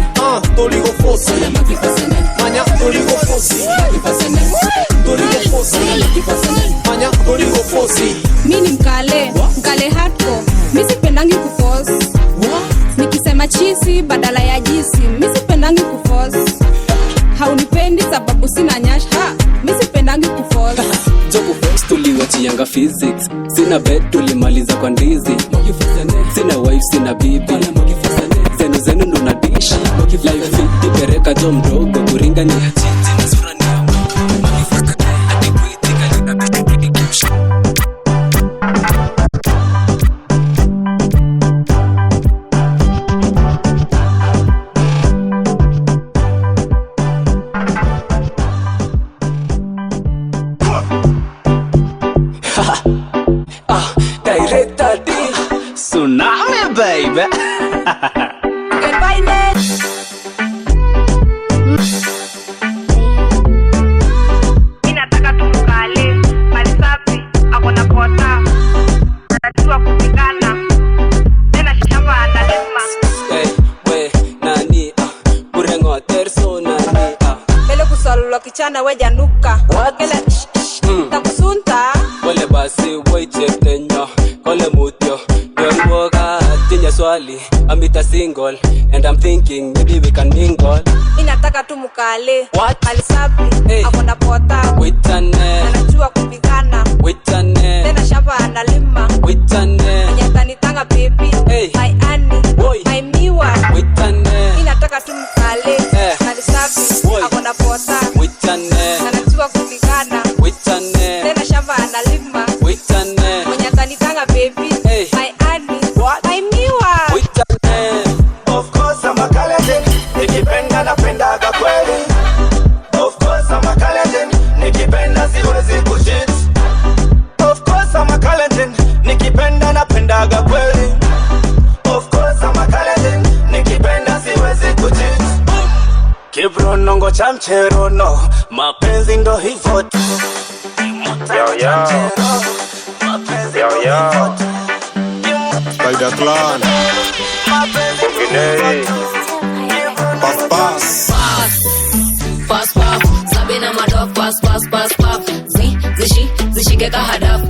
Toligo fosi Magifasene Manya Toligo fosi Magifasene Toligo fosi Magifasene Manya Toligo fosi. Mini mkale hardcore. Mimi sipendangi kuforce. Nikisema cheesy badala ya jisi. Mimi sipendangi kuforce. Haunipendi sababu sina nyash. Mimi sipendangi kuforce. Joko force tuliwachianga physics. Sina bed tulimaliza kwa ndizi. Sina wife sina bibi. Zenu ndo na dish. Life fit tipereka jo mdogo. Kuringa ni ya titi na sura ni ya mdogo. Hadi kuitika lina besti pretty kush. Director D Tsunami baby. Goodbye net. Inataka tumkale mali safi akona pota. Anajua kupigana. Tena shamba analima. Hey, we nani Kurengo terso nani Ele kusalula kichana weja nuka. Ele takusunta. Wale basi wait tenya. Kole mutyo Yolwoga tinya swali. Amita single and I'm thinking maybe we can mingle. Inataka tumkale mali safi akona pota. Witane Anajua kupigana. Witane Tena shamba analima. Witane Nyatanitanga baby. My honey my miwa. Witane Inataka tumkale mali safi akona pota. Witane Anajua kupigana. Witane Tena shamba analima. Witane Nyatanitanga baby. My honey my miwa. Witane. Of course I'm a Kalenjin. Nikipenda napendaga kweli. Of course I'm a Kalenjin. Nikipenda siwezi kushit. Of course I'm a Kalenjin. Nikipenda napendaga kweli. Of course I'm a Kalenjin. Nikipenda siwezi kushit. Kibrono cha mcherono. Mapenzi ndo hivyo tu. Mapenzi ndo hivyo tu. Spider Clan Pass Sabina madok pass zishike kahadaf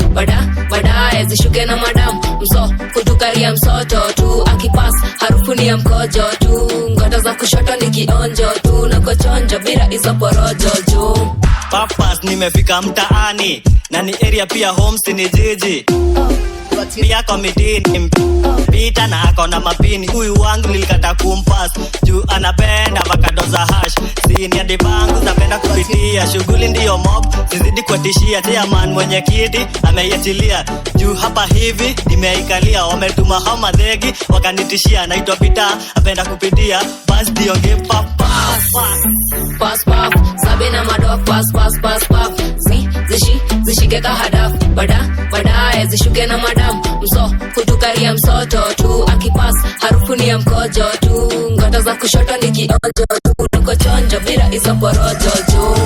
baadaye zishuke na madam mso kutukaria msoto tu akipas harufu ni ya mkojo tu ngoto za kushoto ni kionjo tu na kochonjo bila hizo porojo juu papas nimefika mtaani na ni area pia homes ni jiji pia komitini pita na akona mapini. Huyu wangu nilikata kumpas juu anapenda avocado za hash. Sini hadi bangu zapenda kupitia. Shughuli ndiyo mob sizidi kuatishia. Chairman mwenye kiti ameiachilia juu hapa hivi nimeikalia. Wametuma hao madhegi wakanitishia. Naitwa Pita apenda kupitia. Bas dionge pass Sabina madok pass zishike kahadaf baadaye zishuke na madam mso kutukaria msoto tu akipas harufu ni ya mkojo tu ngoto za kushoto ni kionjo tu niko chonjo bila hizo porojo juu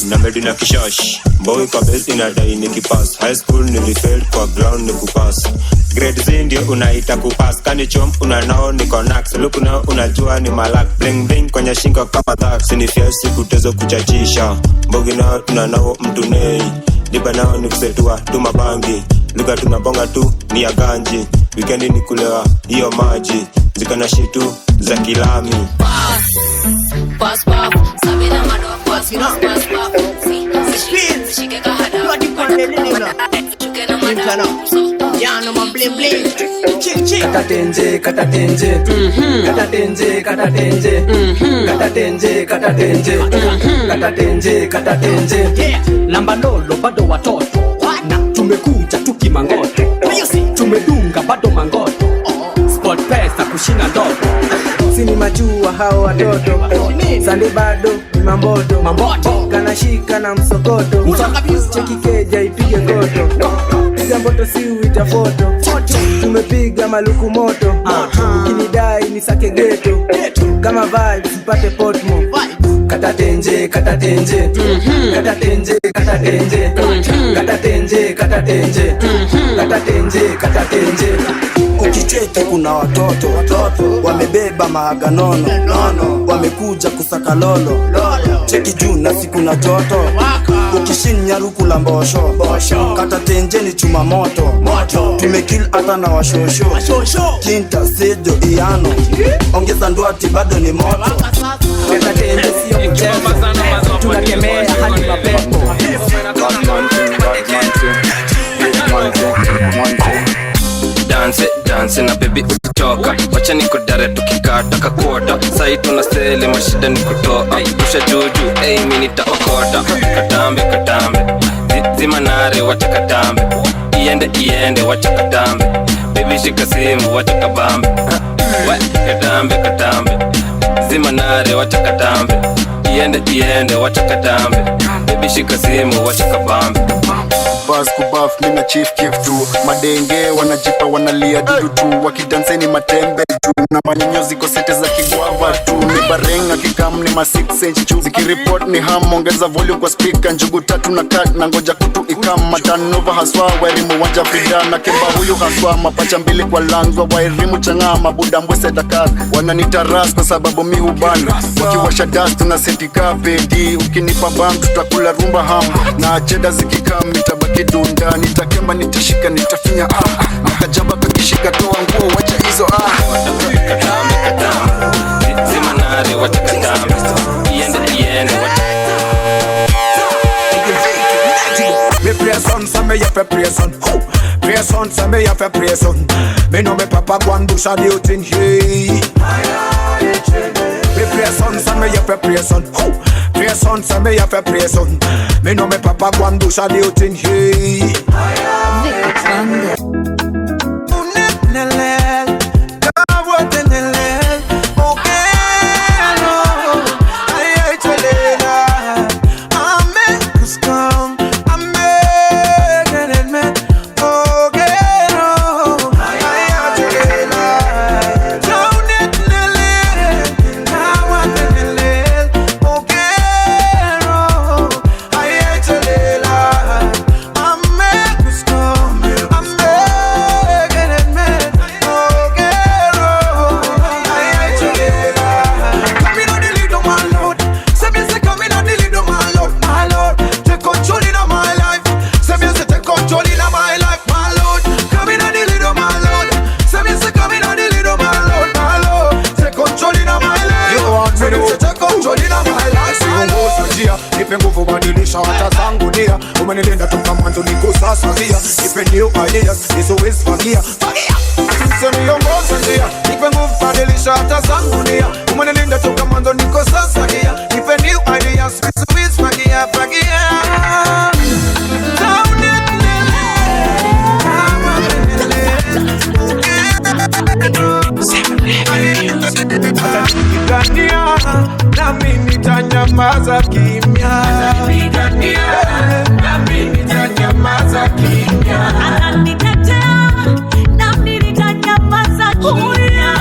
na medina kishash boy kwa best inadai nikipass high school nilifail kwa ground nikupass grade Z ndio unaita kupass kani chom unanao niko nax look now unajua ni malak bling bling kwenye shingo kama tax ni fiasi kutezo kuchachisha mbogi nao tunanao mtu nei diba nao nikusetua tumabangi lugha tunabonga tu ni ya ganji. Weekendi ni kulewa hiyo maji, zikana shitu za kilami. Pass pass, sabi na madoa pass pass zishike kahada. Chuke na madam, ya no ma bling bling. Katatenje, katatenje, katatenje, katatenje, katatenje, katatenje, katatenje, katatenje. Lamba lolo bado watoto, na tumekuja tukimangoto, tumedunga bado mangoto, sport pesa kushinda ndoto. Sini majua hao watoto, sande bado ni mamboto, kanashika na msokoto, cheki keja ipige koto, piga mboto si uita foto, tumepiga maluku moto, ukinidai ni sake geto, kama vibes mpate potmo. Katatenje, katatenje, katatenje, katatenje, katatenje, katatenje, katatenje, katatenje. Ukicheki kuna watoto wamebeba maaganono, wamekuja kusaka lolo, cheki juu na siku na joto, ukishinya ruku la mbosho, katatenje ni chuma moto, tumekill hata na washosho, kinta sejo iano, ongeza nduati bado ni moto. Katatenje siyo mchezo, tunakemea hadi mapepo. Dance na baby ukichoka, wacha niko dare tukikata kakota, sai tunasele mashida ni kutoa, pusha juju, mimi nitaokota, katambe, zima nare wacha katambe, iende wacha katambe, baby shika simu wacha kabambe, katambe, zima nare wacha katambe, iende wacha katambe, baby shika simu wacha kabambe. Buzz kubaf mina chief kif tu, madenge wanajipa wanalia dudu tu, wakidanseni matembe tu, na manyonyozi kosete za kiguava tu, ni barenga kikam ni ma 6 inch chu, zikireport ni ham, ongeza volume kwa speaker, njugu tatu na cut na ngoja kutu ikam, matanova haswa wairimu wanja vida, na kemba huyu haswa mapacha mbili kwa langwa, wairimu changa mabuda mbwese Dakar, wananitaras kwa sababu mi hubana, wakiwasha dust na seti kapedi, ukinipa bam tutakula rumba ham, na cheda zikikam nitabaki dunda, nitakemba nitashika nitafinya nakajaba kakishika toa nguo wacha hizo zima nare wacha katambe, iende wacha. Me pray son, so me have a pray son. Pray son, so me have a pray son. Me know me papa go and do some thing hey. Me pray son, so me have a pray son. Pray son, so me have a pray son. Me know me papa go and do some thing hey. Nipe nguvu badilisha hata zangu nia, umenilinda toka mwanzo niko sasa zia, nipe new ideas nisiwezi fagia sisi miongoza njia, nipe nguvu badilisha hata zangu nia, umenilinda toka mwanzo niko sasa zia, nipe new ideas nisiwezi fagia Atanipigania na mimi nitanyamaza kimya. Na mimi nitanyamaza kimya. Ananitetea na mimi nitanyamaza kimya.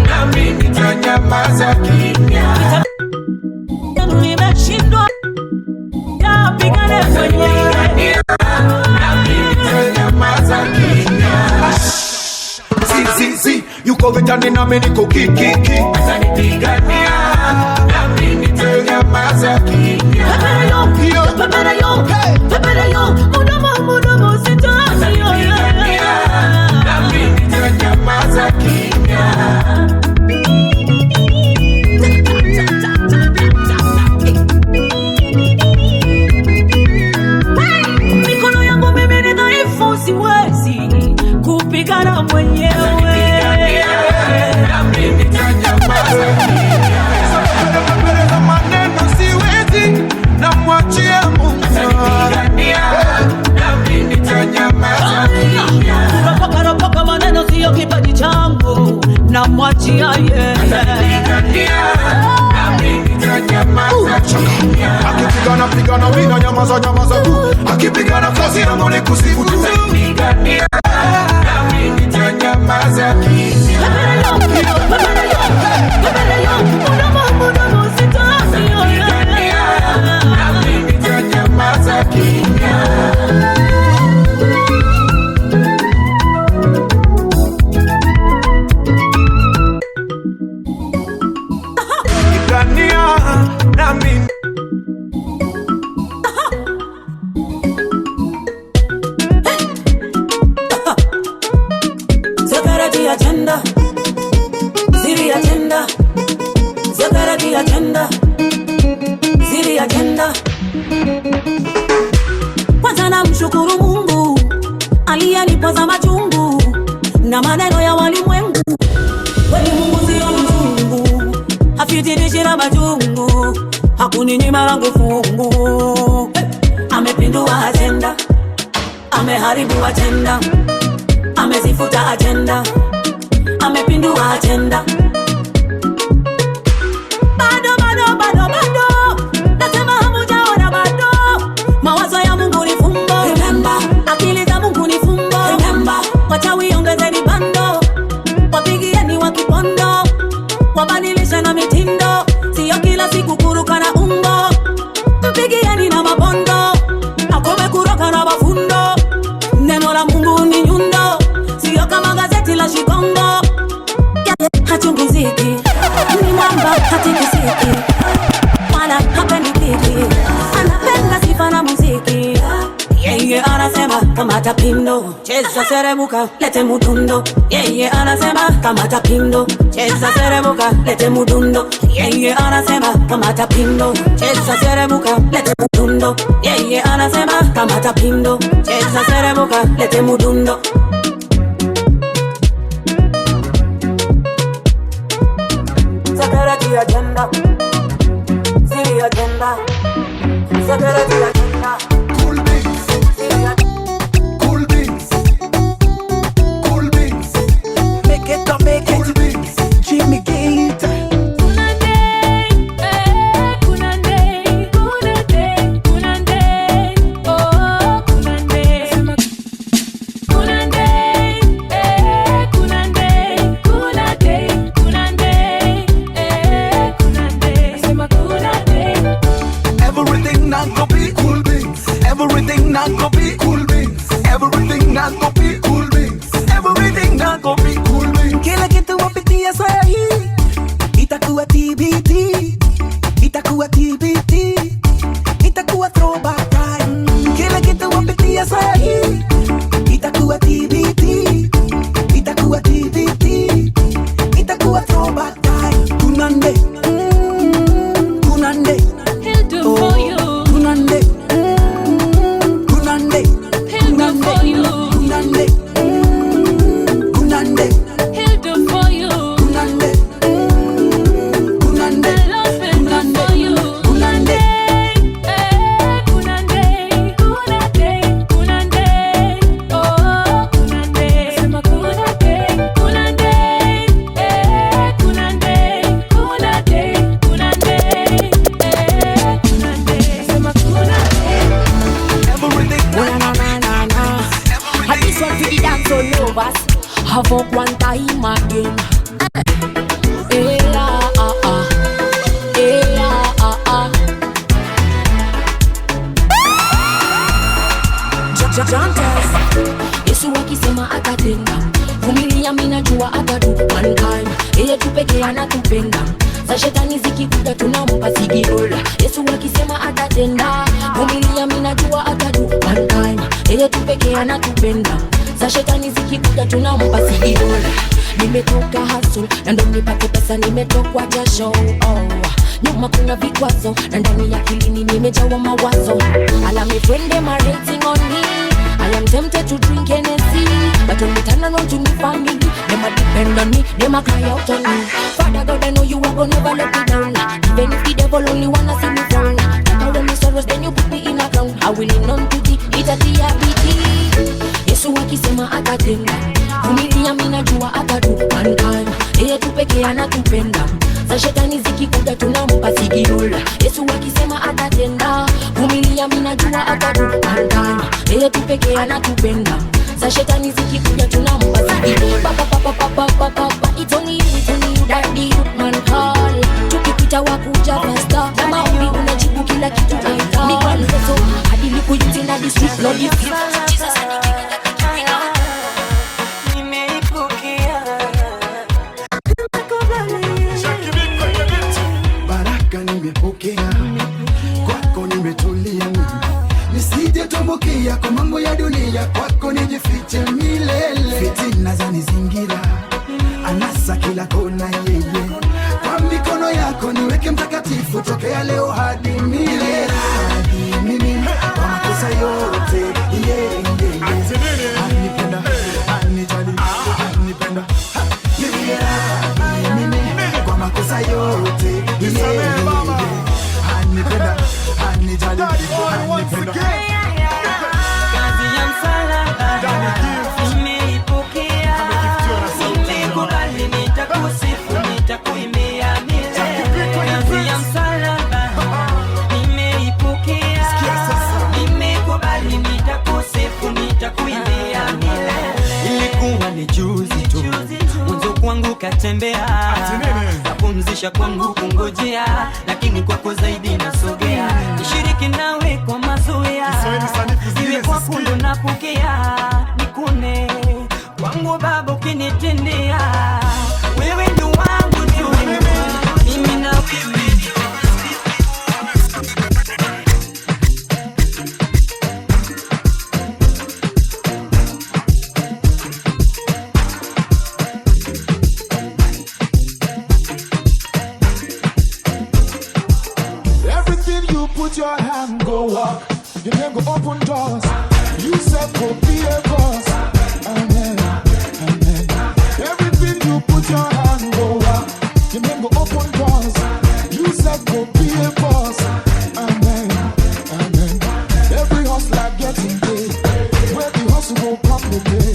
Na mimi nitanyamaza kimya. Nimeshindwa napigana mwenyewe. Na mimi nitanyamaza kimya. Si yuko vitani na mimi niko kiki. Atanipigania na mimi nitanyamaza kimya. Pepera yo, mudomo. Bwana mwenyewe. Nami nitanyamaza kimya. Maneno siwezi, namwachia Mungu. Nami nitanyamaza kimya. Ropoka maneno siyo kipaji changu, namwachia yeye. Akipigana pigana mina nyamaza tu. Akipigana kazi yangu ni kusifu tu. Nami nitanyamaza kimya. Nami nitanyamaza kimya. Kwanza namshukuru Mungu aliyenipoza machungu na maneno ya walimwengu. Kweli Mungu sio mzungu, hafitinishi na machungu, hakuninyima langu fungu. Amepindua agenda, ameharibu agenda, amezifuta agenda, amepindua agenda. Wachawi ongezeni bando, wapigieni wa kipondo, wabadilisha na mitindo, siyo kila siku kuruka na umbo. Mpigieni na mabondo, akome kuroka na mafundo. Neno la Mungu ni nyundo, siyo kama gazeti la Shikongo. Hachungiziki, ni mwamba hatikisiki, wala hapendi kiki, anapenda sifa na muziki. Yeye anasema kamata pindo, cheza seremuka, lete mudundo. Yeye anasema kamata pindo, cheza seremuka, lete mudundo. Yeye anasema kamata pindo, cheza seremuka, lete mudundo. Yeye anasema kamata pindo, cheza seremuka, lete mudundo. Security agenda, city agenda, security agenda. Jimmy Gate. Everything not go be cool beans. Everything not go be cool beans. Everything not go be cool beans. Everything not go be cool beans. Kila kitu wapitia sahi, itakuwa TBT, itakuwa TBT, itakuwa throwback time. Kila kitu wapitia sahi, itakuwa TBT, itakuwa TBT, itakuwa throwback time. Kunande, kunande, he'll do for you. Kunande, kunande, he'll do for you. Kunande, kunande, he'll do for you. Kunande, kunande, The Lord will do for you. Kunande, kunande, kunande, kunande, oh kunande, sema kunande, kunande, kunande, kunande, kunande, sema kunande. And this one for the dance all lovers. Have up one time again. Yesu akisema atatenda, vumilia mimi najua atadu one time. Yeye tu pekee anatupenda, za shetani zikikuja tunampa sigirola. Yesu akisema atatenda, vumilia mimi najua atadu one time. Yeye tu pekee anatupenda, za shetani zikikuja tunampa sigirola. Nimetoka hustle na ndo nipate pesa, nimetokwa jasho nyuma kuna vikwazo na ndani ya kilini nimejawa mawazo. Ala me friend them are rating on me, I am tempted to drink Hennessy, but But when me turn around to me family, them a depend on me, them a cry out on me. Father God, I know you are gonna never let me down. Even if the devil only wanna see me frown. Take away my sorrows, then you put me in a ground. I will lean on to thee, itatia Yesu akisema atatenda, vumilia mimi najua atadu. One time, yeye tu pekee anatupenda. Za shetani zikikuja tunampa sigirola. Yesu akisema atatenda, vumilia mimi najua atadu. One time, yeye tu pekee anatupenda. Za shetani zikikuja tunampa sigirola. Papa, it's only you that the man call. Tukipita wakuja faster, kama ombi unajibu kila kitu aita. Mi kwa ndezo, hadi likuyuti na the street, no different. Jesus Baraka nimepokea, kwako nimetulia mimi. Nisije tumbukia kwa mambo ya dunia, kwako nijifiche milele. Fitina zanizingira, anasa kila kona yeye. Kwa mikono yako niweke mtakatifu, tokea leo hadi milele. Hadi mimi kwa makosa yote, anipenda, anijali, anipenda. Mimi kwa makosa yote, anipenda, anijali, anipenda. Kazi ya msalaba nimeipokea, nimekubali, nitakusifu, nitakuimbia milele. Kazi ya msalaba nimeipokea, nimekubali, nitakusifu, nitakuimbia milele. Ilikuwa ni juzi tu, mwanzo kwangu katembea, kapumzisha kwangu kungojea, lakini kwako zaidi nasogea. Nishiriki nawe kwa mazoea, iwe kwako ndo napokea. Nikune kwangu Baba ukinitendea, wewe ndo wangu tu, mimi na wewe. Everything you put your hand go walk. Your name go open doors. You said go be a boss. Amen, amen. Everything you put your hand go walk. Your name go open doors. You said go be a boss. Amen, amen. Every hustler getting paid. Where the hustle go come the day.